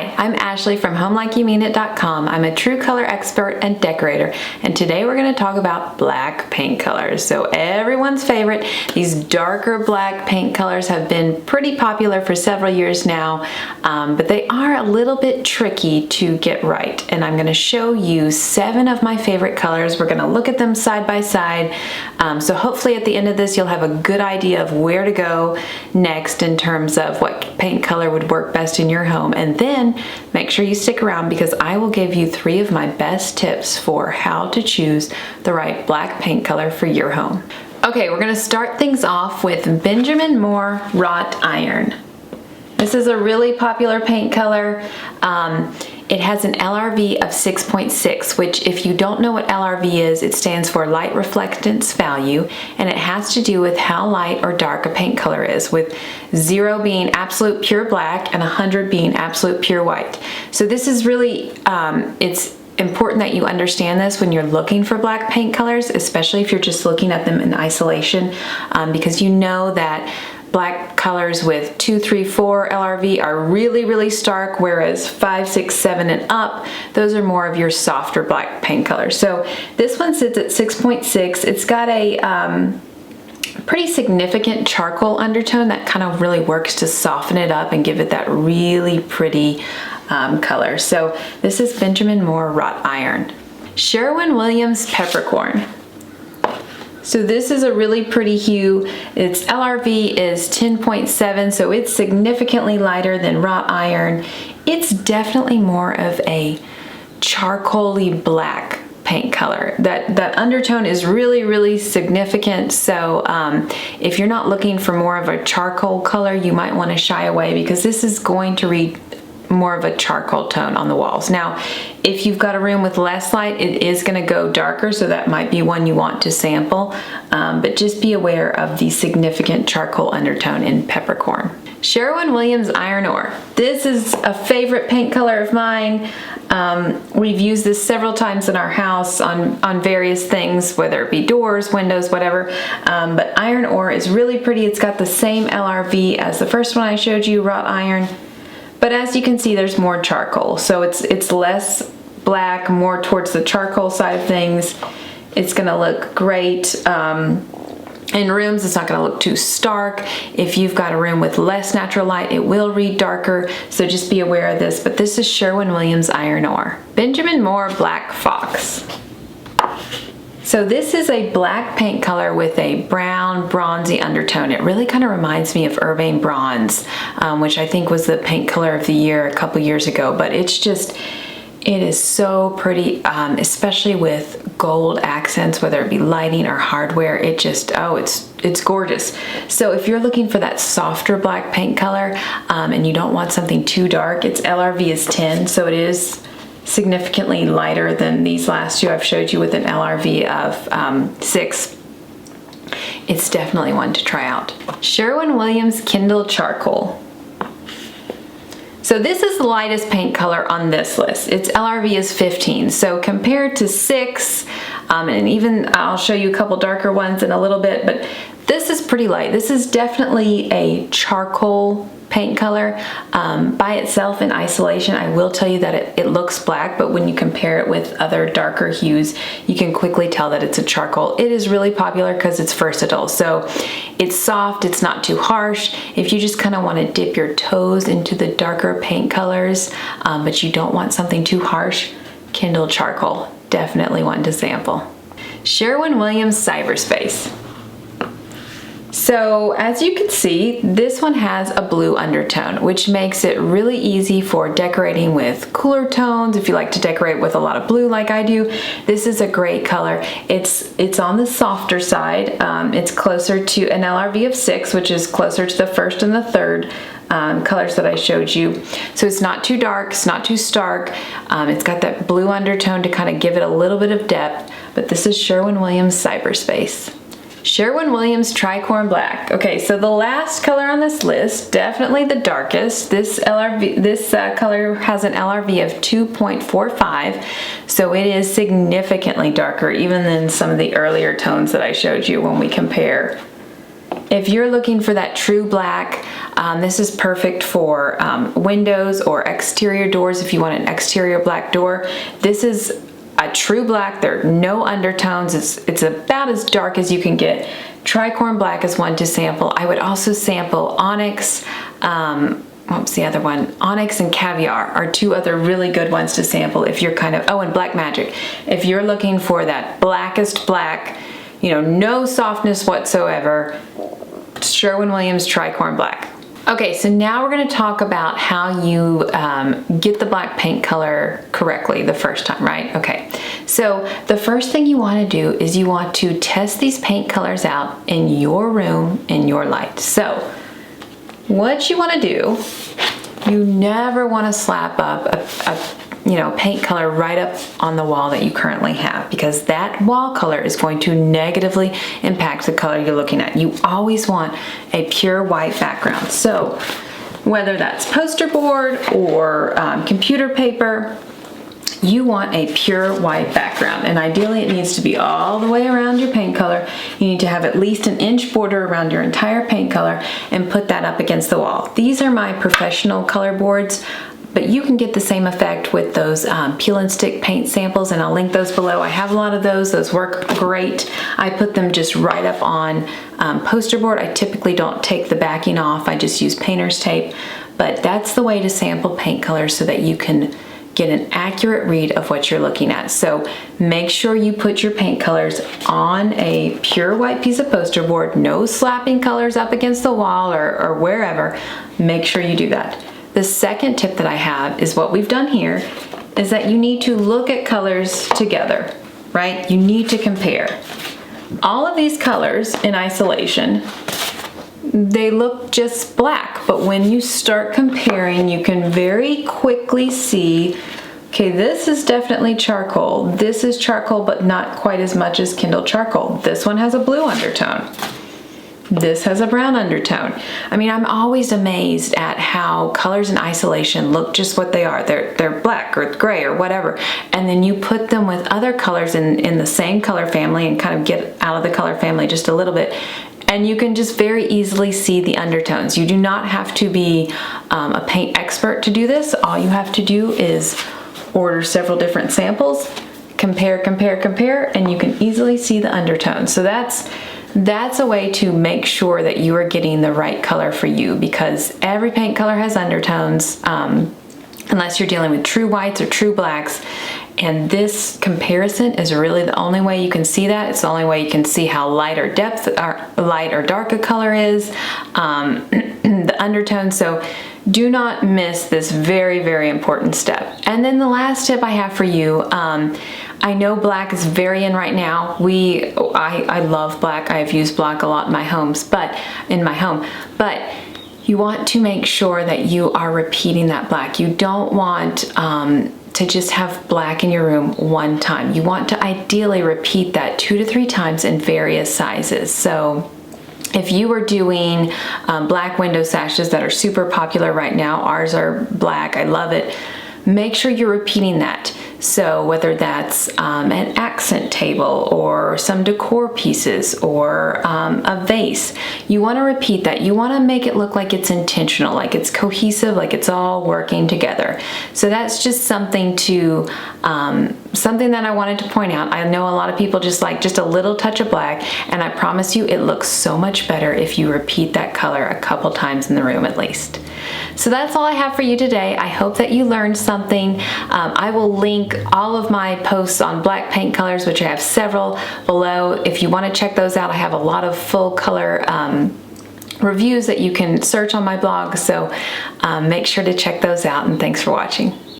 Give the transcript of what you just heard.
Hi, I'm Ashley from HomeLikeYouMeanIt.com. I'm a true color expert and decorator, and today we're going to talk about black paint colors. So everyone's favorite, these darker black paint colors have been pretty popular for several years now, but they are a little bit tricky to get right. And I'm going to show you 7 of my favorite colors. We're going to look at them side by side. So hopefully at the end of this you'll have a good idea of where to go next in terms of what paint color would work best in your home. And then make sure you stick around because I will give you 3 of my best tips for how to choose the right black paint color for your home. Okay, we're going to start things off with Benjamin Moore Wrought Iron. This is a really popular paint color. It has an LRV of 6.6, which if you don't know what LRV is, it stands for light reflectance value, and it has to do with how light or dark a paint color is, with 0 being absolute pure black and 100 being absolute pure white. So this is really, it's important that you understand this when you're looking for black paint colors, especially if you're just looking at them in isolation, because you know that black colors with 2, 3, 4 LRV are really, really stark, whereas 5, 6, 7 and up, those are more of your softer black paint colors. So this one sits at 6.6. It's got a pretty significant charcoal undertone that kind of really works to soften it up and give it that really pretty color. So this is Benjamin Moore Wrought Iron. Sherwin Williams Peppercorn. So this is a really pretty hue. Its LRV is 10.7, so it's significantly lighter than wrought iron. It's definitely more of a charcoaly black paint color. That undertone is really, really significant. So if you're not looking for more of a charcoal color, you might want to shy away because this is going to read more of a charcoal tone on the walls. Now, if you've got a room with less light, it is going to go darker, so that might be one you want to sample, but just be aware of the significant charcoal undertone in peppercorn. Sherwin Williams Iron Ore. This is a favorite paint color of mine. We've used this several times in our house on various things, whether it be doors, windows, whatever, but iron ore is really pretty. It's got the same LRV as the first one I showed you, wrought iron. But as you can see, there's more charcoal. So it's less black, more towards the charcoal side of things. It's gonna look great. In rooms, it's not gonna look too stark. If you've got a room with less natural light, it will read darker. So just be aware of this. But this is Sherwin Williams Iron Ore. Benjamin Moore Black Fox. So this is a black paint color with a brown, bronzy undertone. It really kind of reminds me of Urbane Bronze, which I think was the paint color of the year a couple years ago, but it's just, it is so pretty, especially with gold accents, whether it be lighting or hardware. It just, oh, it's gorgeous. So if you're looking for that softer black paint color, and you don't want something too dark, its LRV is 10, so it is significantly lighter than these last 2 I've showed you with an LRV of 6. It's definitely one to try out. Sherwin Williams Kendall Charcoal. So this is the lightest paint color on this list. Its LRV is 15. So compared to 6, and even I'll show you a couple darker ones in a little bit, but this is pretty light. This is definitely a charcoal paint color. By itself in isolation, I will tell you that it looks black, but when you compare it with other darker hues, you can quickly tell that it's a charcoal. It is really popular because it's versatile. So it's soft, it's not too harsh. If you just kind of want to dip your toes into the darker paint colors, but you don't want something too harsh, Kendall Charcoal, definitely one to sample. Sherwin Williams Cyberspace. So as you can see, this one has a blue undertone, which makes it really easy for decorating with cooler tones. If you like to decorate with a lot of blue like I do, this is a great color. It's on the softer side. It's closer to an LRV of 6, which is closer to the first and the third colors that I showed you. So it's not too dark, it's not too stark. It's got that blue undertone to kind of give it a little bit of depth, but this is Sherwin Williams Cyberspace. Sherwin Williams Tricorn Black. Okay, so the last color on this list, definitely the darkest. This color has an LRV of 2.45, so it is significantly darker even than some of the earlier tones that I showed you when we compare If you're looking for that true black, this is perfect for windows or exterior doors. If you want an exterior black door, this is a true black. There are no undertones. It's about as dark as you can get. Tricorn Black is one to sample. I would also sample Onyx. What's the other one? Onyx and Caviar are two other really good ones to sample if you're kind of, oh, and Black Magic. If you're looking for that blackest black, you know, no softness whatsoever, Sherwin Williams Tricorn Black. Okay, so now we're going to talk about how you get the black paint color correctly the first time, right? Okay, so the first thing you want to do is you want to test these paint colors out in your room, in your light. So what you want to do, you never want to slap up a paint color right up on the wall that you currently have, because that wall color is going to negatively impact the color you're looking at. You always want a pure white background. So whether that's poster board or computer paper, you want a pure white background, and ideally it needs to be all the way around your paint color. You need to have at least an inch border around your entire paint color and put that up against the wall. These are my professional color boards, but you can get the same effect with those peel and stick paint samples, and I'll link those below. I have a lot of those. Those work great. I put them just right up on poster board. I typically don't take the backing off. I just use painter's tape, but that's the way to sample paint colors so that you can get an accurate read of what you're looking at. So make sure you put your paint colors on a pure white piece of poster board, no slapping colors up against the wall or wherever. Make sure you do that. The second tip that I have is what we've done here, is that you need to look at colors together, right? You need to compare. All of these colors in isolation, they look just black, but when you start comparing, you can very quickly see, okay, this is definitely charcoal. This is charcoal, but not quite as much as Kendall Charcoal. This one has a blue undertone. This has a brown undertone. I mean, I'm always amazed at how colors in isolation look just what they are. They're black or gray or whatever. And then you put them with other colors in the same color family and kind of get out of the color family just a little bit. And you can just very easily see the undertones. You do not have to be a paint expert to do this. All you have to do is order several different samples, compare, and you can easily see the undertones. So that's a way to make sure that you are getting the right color for you, because every paint color has undertones, unless you're dealing with true whites or true blacks. And this comparison is really the only way you can see that. It's the only way you can see how light or dark a color is, the undertones. So do not miss this very, very important step. And then the last tip I have for you, I know black is very in right now. I love black. I've used black a lot in my home, but you want to make sure that you are repeating that black. You don't want to just have black in your room one time. You want to ideally repeat that 2 to 3 times in various sizes. So if you were doing black window sashes that are super popular right now, ours are black, I love it, make sure you're repeating that. So whether that's an accent table or some decor pieces or a vase, you want to repeat that. You want to make it look like it's intentional, like it's cohesive, like it's all working together. So that's just something that I wanted to point out. I know a lot of people just like just a little touch of black, and I promise you it looks so much better if you repeat that color a couple times in the room at least. So that's all I have for you today. I hope that you learned something. I will link all of my posts on black paint colors, which I have several below. If you want to check those out, I have a lot of full color reviews that you can search on my blog. So make sure to check those out, and thanks for watching.